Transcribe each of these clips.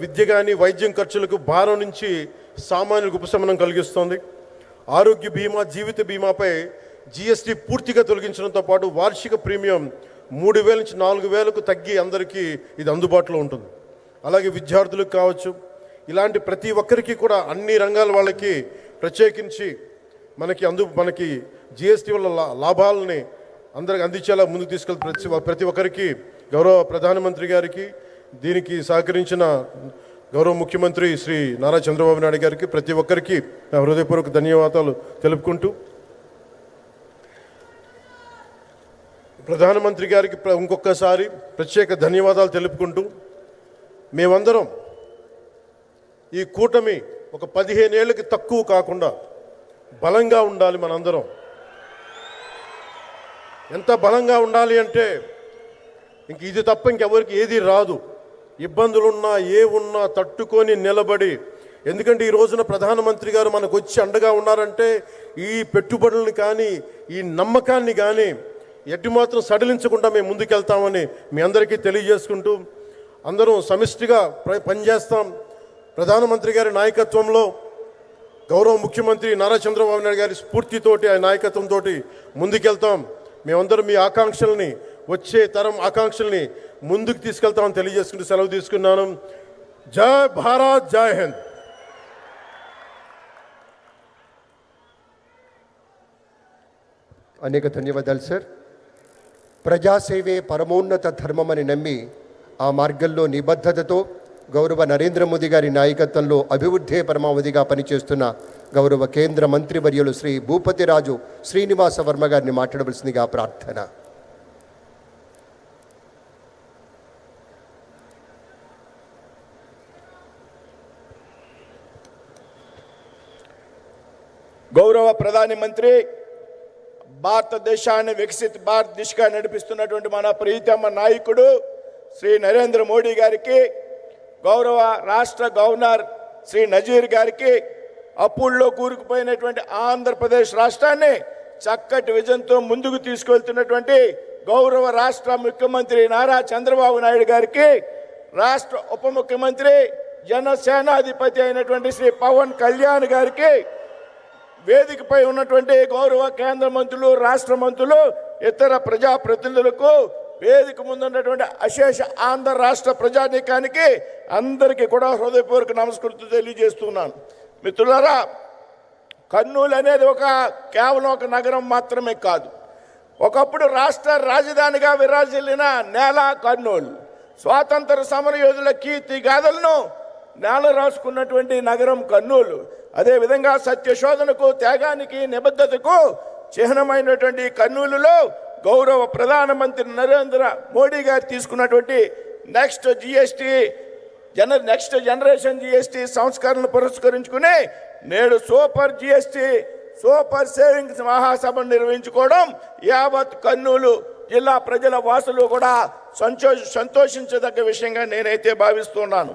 విద్య కానీ వైద్యం ఖర్చులకు భారం నుంచి సామాన్యులకు ఉపశమనం కలిగిస్తుంది. ఆరోగ్య బీమా, జీవిత బీమాపై జీఎస్టీ పూర్తిగా తొలగించడంతో పాటు వార్షిక ప్రీమియం 3,000 నుంచి 4,000కు తగ్గి అందరికీ ఇది అందుబాటులో ఉంటుంది. అలాగే విద్యార్థులకు కావచ్చు, ఇలాంటి ప్రతి ఒక్కరికి కూడా అన్ని రంగాల వాళ్ళకి ప్రత్యేకించి మనకి జీఎస్టీ వల్ల లాభాలని అందరికి అందించేలా ముందుకు తీసుకెళ్ళి ప్రతి ఒక్కరికి గౌరవ ప్రధానమంత్రి గారికి, దీనికి సహకరించిన గౌరవ ముఖ్యమంత్రి శ్రీ నారా చంద్రబాబు నాయుడు గారికి ప్రతి ఒక్కరికి నా హృదయపూర్వక ధన్యవాదాలు తెలుపుకుంటూ, ప్రధానమంత్రి గారికి ఇంకొకసారి ప్రత్యేక ధన్యవాదాలు తెలుపుకుంటూ, మేమందరం ఈ కూటమి ఒక 15 ఏళ్ళకి తక్కువ కాకుండా బలంగా ఉండాలి. మనందరం ఎంత బలంగా ఉండాలి అంటే ఇంక ఇది తప్ప ఇంకెవరికి ఏది రాదు. ఇబ్బందులున్నా ఉన్నా తట్టుకొని నిలబడి, ఎందుకంటే ఈ రోజున ప్రధానమంత్రి గారు మనకు వచ్చి అండగా ఉన్నారంటే ఈ పెట్టుబడులను కానీ ఈ నమ్మకాన్ని కానీ ఎటు మాత్రం సడలించకుండా మేము ముందుకెళ్తామని మీ అందరికీ తెలియజేసుకుంటూ, అందరం సమిష్టిగా పనిచేస్తాం. ప్రధానమంత్రి గారి నాయకత్వంలో గౌరవ ముఖ్యమంత్రి నారా చంద్రబాబు నాయుడు గారి స్ఫూర్తితోటి, ఆ నాయకత్వంతో ముందుకెళ్తాం. మేమందరం మీ ఆకాంక్షల్ని, వచ్చే తరం ఆకాంక్షల్ని ముందుకు తీసుకెళ్తామని తెలియజేసుకుంటూ సెలవు తీసుకున్నాను. జై భారత్, జై హింద్. అనేక ధన్యవాదాలు సార్. ప్రజాసేవే పరమోన్నత ధర్మమని నమ్మి ఆ మార్గంలో నిబద్ధతతో గౌరవ నరేంద్ర మోదీ గారి నాయకత్వంలో అభివృద్ధే పరమావధిగా పనిచేస్తున్న గౌరవ కేంద్ర మంత్రివర్యులు శ్రీ భూపతిరాజు శ్రీనివాస వర్మ గారిని మాట్లాడవలసిందిగా ప్రార్థన. గౌరవ ప్రధాని మంత్రి, భారతదేశాన్ని వికసిత భారత్ దిశగా నడిపిస్తున్నటువంటి మన ప్రీతమ నాయకుడు శ్రీ నరేంద్ర మోడీ గారికి, గౌరవ రాష్ట్ర గవర్నర్ శ్రీ నజీర్ గారికి, అప్పుల్లో కూరుకుపోయినటువంటి ఆంధ్రప్రదేశ్ రాష్ట్రాన్ని చక్కటి విజన్తో ముందుకు తీసుకెళ్తున్నటువంటి గౌరవ రాష్ట్ర ముఖ్యమంత్రి నారా చంద్రబాబు నాయుడు గారికి, రాష్ట్ర ఉప ముఖ్యమంత్రి జనసేనాధిపతి అయినటువంటి శ్రీ పవన్ కళ్యాణ్ గారికి, వేదికపై ఉన్నటువంటి గౌరవ కేంద్ర మంత్రులు, రాష్ట్ర మంత్రులు, ఇతర ప్రజాప్రతినిధులకు, వేదిక ముందున్నటువంటి అశేష ఆంధ్ర రాష్ట్ర ప్రజానీకానికి అందరికీ కూడా హృదయపూర్వక నమస్కృతులు తెలియజేస్తున్నాను. మిత్రులారా, కర్నూలు అనేది కేవలం ఒక నగరం మాత్రమే కాదు. ఒకప్పుడు రాష్ట్ర రాజధానిగా విరాజిల్లిన నేల కర్నూలు. స్వాతంత్ర సమరయోధుల కీర్తి గాథలను నేల రాసుకున్నటువంటి నగరం కర్నూలు. అదేవిధంగా సత్యశోధనకు, త్యాగానికి, నిబద్ధతకు చిహ్నమైనటువంటి కర్నూలులో గౌరవ ప్రధానమంత్రి నరేంద్ర మోడీ గారు తీసుకున్నటువంటి నెక్స్ట్ జనరేషన్ జిఎస్టీ సంస్కరణను పురస్కరించుకుని నేడు సూపర్ సేవింగ్స్ మహాసభను నిర్వహించుకోవడం యావత్ కర్నూలు జిల్లా ప్రజల వాసులు కూడా సంతోషించదగ్గ విషయంగా నేనైతే భావిస్తున్నాను.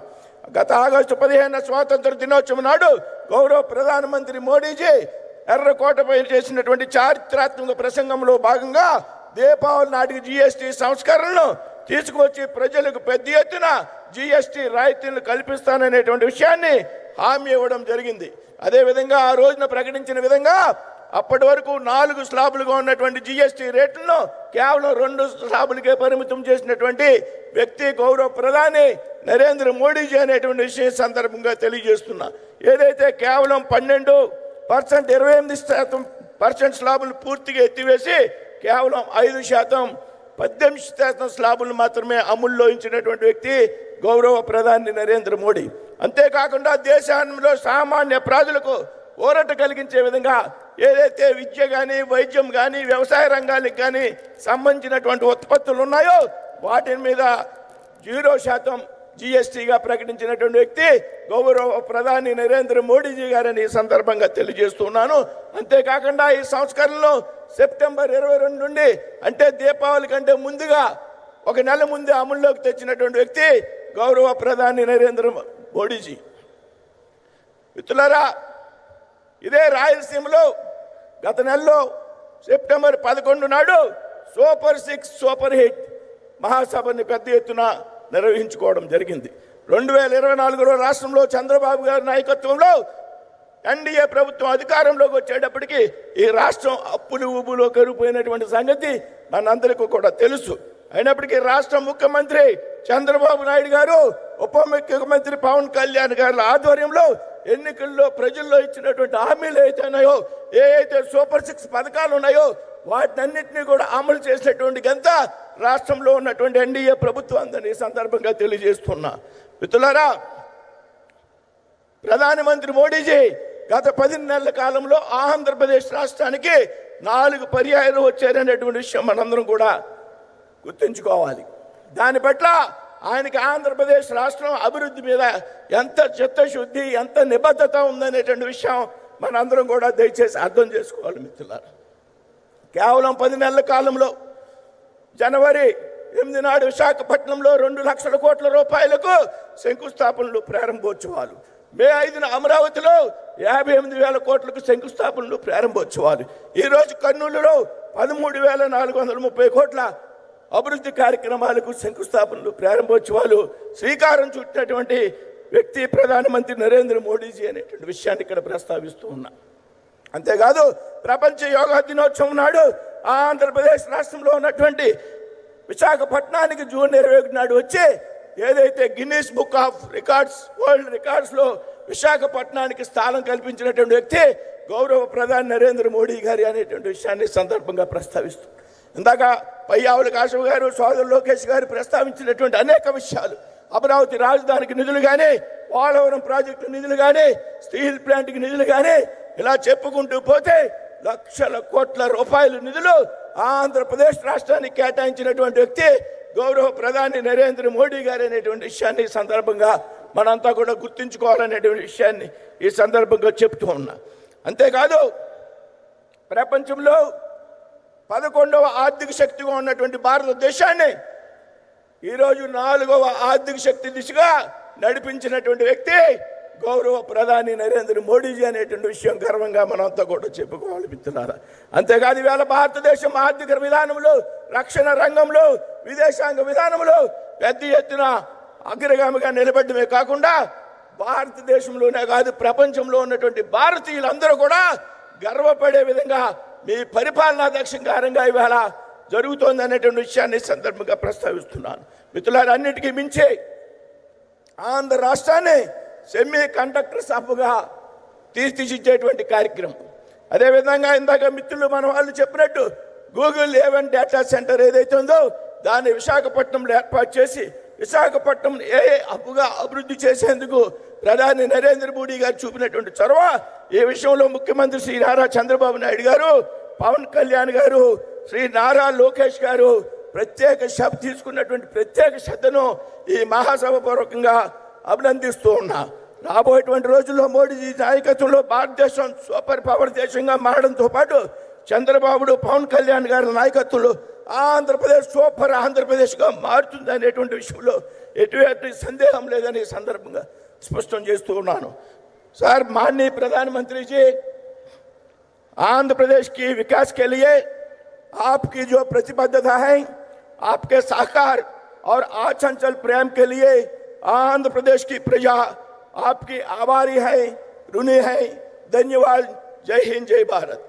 గత ఆగస్టు 15 స్వాతంత్ర దినోత్సవం నాడు గౌరవ ప్రధానమంత్రి మోడీజీ ఎర్రకోటపై చేసినటువంటి చారిత్రాత్మక ప్రసంగంలో భాగంగా దీపావళి నాటికి జీఎస్టీ సంస్కరణను తీసుకువచ్చి ప్రజలకు పెద్ద ఎత్తున జీఎస్టీ రాయితీలను కల్పిస్తాననేటువంటి విషయాన్ని హామీ ఇవ్వడం జరిగింది. అదేవిధంగా ఆ రోజున ప్రకటించిన విధంగా అప్పటి వరకు 4 స్లాబులుగా ఉన్నటువంటి జీఎస్టీ రేట్లను కేవలం 2 స్లాబులకే పరిమితం చేసినటువంటి వ్యక్తి గౌరవ ప్రధాని నరేంద్ర మోడీజీ అనేటువంటి విషయం సందర్భంగా తెలియజేస్తున్నా. ఏదైతే కేవలం 12%, 28% స్లాబులు పూర్తిగా ఎత్తివేసి కేవలం 5%, 18% స్లాబులు మాత్రమే అమల్లో ఉంచినటువంటి వ్యక్తి గౌరవ ప్రధాని నరేంద్ర మోడీ. అంతేకాకుండా దేశంలో సామాన్య ప్రజలకు ఊరట కలిగించే విధంగా ఏదైతే విద్య కానీ, వైద్యం కానీ, వ్యవసాయ రంగాలకు కానీ సంబంధించినటువంటి ఉత్పత్తులు ఉన్నాయో వాటి మీద 0% జీఎస్టీగా ప్రకటించినటువంటి వ్యక్తి గౌరవ ప్రధాని నరేంద్ర మోడీజీ గారని ఈ సందర్భంగా తెలియజేస్తున్నాను. అంతేకాకుండా ఈ సంస్కరణలో సెప్టెంబర్ 22 నుండి అంటే దీపావళి కంటే ముందుగా 1 నెల ముందే అమల్లోకి తెచ్చినటువంటి వ్యక్తి గౌరవ ప్రధాని నరేంద్ర మోడీజీ. మిత్రులారా, ఇదే రాయలసీమలో గత నెలలో సెప్టెంబర్ 11 నాడు సూపర్ 6 సూపర్ హిట్ మహాసభని పెద్ద ఎత్తున నిర్వహించుకోవడం జరిగింది. 2024లో రాష్ట్రంలో చంద్రబాబు గారి నాయకత్వంలో ఎన్డీఏ ప్రభుత్వం అధికారంలోకి వచ్చేటప్పటికి ఈ రాష్ట్రం అప్పులు ఊబులో కరిగిపోయినటువంటి సంగతి మనందరికీ కూడా తెలుసు. అయినప్పటికీ రాష్ట్ర ముఖ్యమంత్రి చంద్రబాబు నాయుడు గారు, ఉప ముఖ్యమంత్రి పవన్ కళ్యాణ్ గారి ఆధ్వర్యంలో ఎన్నికల్లో ప్రజల్లో ఇచ్చినటువంటి హామీలు అయితే ఉన్నాయో, ఏవైతే సూపర్ 6 పథకాలు ఉన్నాయో వాటినన్నింటినీ కూడా అమలు చేసినటువంటి ఘనత రాష్ట్రంలో ఉన్నటువంటి ఎన్డీఏ ప్రభుత్వం అందని ఈ సందర్భంగా తెలియజేస్తున్నా. మిత్రులారా, ప్రధానమంత్రి మోడీజీ గత 10 నెలల కాలంలో ఆంధ్రప్రదేశ్ రాష్ట్రానికి 4 పర్యాయాలు వచ్చారనేటువంటి విషయం మనందరం కూడా గుర్తుంచుకోవాలి. దాని పట్ల ఆయనకి ఆంధ్రప్రదేశ్ రాష్ట్రం అభివృద్ధి మీద ఎంత చిత్తశుద్ధి, ఎంత నిబద్ధత ఉందనేటువంటి విషయం మనందరం కూడా దయచేసి అర్థం చేసుకోవాలి. మిత్రులారా, కేవలం 10 నెలల కాలంలో జనవరి 8 నాడు విశాఖపట్నంలో 2 లక్షల కోట్ల రూపాయలకు శంకుస్థాపనలు, ప్రారంభోత్సవాలు. మే 5న అమరావతిలో 58,000 కోట్లకు శంకుస్థాపనలు, ప్రారంభోత్సవాలు. ఈరోజు కర్నూలులో 13,430 కోట్ల అభివృద్ధి కార్యక్రమాలకు శంకుస్థాపనలు, ప్రారంభోత్సవాలు శ్రీకారం చుట్టినటువంటి వ్యక్తి ప్రధానమంత్రి నరేంద్ర మోడీజీ అనేటువంటి విషయాన్ని ఇక్కడ ప్రస్తావిస్తూ ఉన్నా. అంతేకాదు, ప్రపంచ యోగా దినోత్సవం నాడు ఆంధ్రప్రదేశ్ రాష్ట్రంలో ఉన్నటువంటి విశాఖపట్నానికి జూన్ 21 నాడు వచ్చి ఏదైతే Guinness book of records, world రికార్డ్స్లో విశాఖపట్నానికి స్థానం కల్పించినటువంటి వ్యక్తి గౌరవ ప్రధాని నరేంద్ర మోడీ గారి అనేటువంటి విషయాన్ని సందర్భంగా ప్రస్తావిస్తూ, ఇందాక పయ్యావుల కాశవ్ గారు, సోదరు లోకేష్ గారు ప్రస్తావించినటువంటి అనేక విషయాలు, అమరావతి రాజధానికి నిధులు కానీ, పోలవరం ప్రాజెక్టు నిధులు కానీ, స్టీల్ ప్లాంట్కి నిధులు కానీ, ఇలా చెప్పుకుంటూ పోతే లక్షల కోట్ల రూపాయల నిధులు ఆంధ్రప్రదేశ్ రాష్ట్రానికి కేటాయించినటువంటి వ్యక్తి గౌరవ ప్రధాని నరేంద్ర మోడీ గారు అనేటువంటి విషయాన్ని ఈ సందర్భంగా మనంతా కూడా గుర్తుంచుకోవాలనేటువంటి విషయాన్ని ఈ సందర్భంగా చెప్తూ ఉన్నా. అంతేకాదు, ప్రపంచంలో 11వ ఆర్థిక శక్తిగా ఉన్నటువంటి భారతదేశాన్ని ఈరోజు 4వ ఆర్థిక శక్తి దిశగా నడిపించినటువంటి వ్యక్తి గౌరవ ప్రధాని నరేంద్ర మోడీజీ అనేటువంటి విషయం గర్వంగా మనంతా కూడా చెప్పుకోవాలి. మిత్రులారా, అంతేకాదు ఇవాళ భారతదేశం ఆర్థిక విధానంలో, రక్షణ రంగంలో, విదేశాంగ విధానంలో పెద్ద ఎత్తున అగ్రగామిగా నిలబడమే కాకుండా భారతదేశంలోనే కాదు ప్రపంచంలో ఉన్నటువంటి భారతీయులందరూ కూడా గర్వపడే విధంగా మీ పరిపాలనా దక్షిణంగా ఇవాళ జరుగుతోంది అనేటువంటి విషయాన్ని సందర్భంగా ప్రస్తావిస్తున్నాను. మిత్రులారా, అన్నిటికీ మించి ఆంధ్ర రాష్ట్రాన్ని సెమీ కండక్టర్ హబ్గా తీర్చిదిద్దేటువంటి కార్యక్రమం. అదేవిధంగా ఇందాక మిత్రులు మన వాళ్ళు చెప్పినట్టు గూగుల్ A1 డేటా సెంటర్ ఏదైతే ఉందో దాన్ని విశాఖపట్నంలో ఏర్పాటు చేసి విశాఖపట్నం హబ్గా అభివృద్ధి చేసేందుకు ప్రధాని నరేంద్ర మోడీ గారు చూపినటువంటి చొరవ, ఈ విషయంలో ముఖ్యమంత్రి శ్రీ నారా చంద్రబాబు నాయుడు గారు, పవన్ కళ్యాణ్ గారు, శ్రీ నారా లోకేష్ గారు ప్రత్యేక శ్రద్ధ తీసుకున్నటువంటి ప్రత్యేక శ్రద్ధను ఈ మహాసభ పూర్వకంగా అభినందిస్తూ ఉన్నా. రాబోయేటువంటి రోజుల్లో మోడీజీ నాయకత్వంలో భారతదేశం సూపర్ పవర్ దేశంగా మారడంతో పాటు చంద్రబాబు, పవన్ కళ్యాణ్ గారి నాయకత్వంలో ఆంధ్రప్రదేశ్ సూపర్ ఆంధ్రప్రదేశ్గా మారుతుంది అనేటువంటి విషయంలో ఎటువంటి సందేహం లేదని సందర్భంగా స్పష్టం చేస్తూ ఉన్నాను. సార్, माननीय प्रधानमंत्री जी, आंध्र प्रदेश की विकास के लिए आपकी जो प्रतिबद्धता है, आपके सहकार और अचंचल प्रेम के लिए आंध्र प्रदेश की प्रजा आपकी आभारी है, ऋणी है. धन्यवाद. जय हिंद, जय भारत.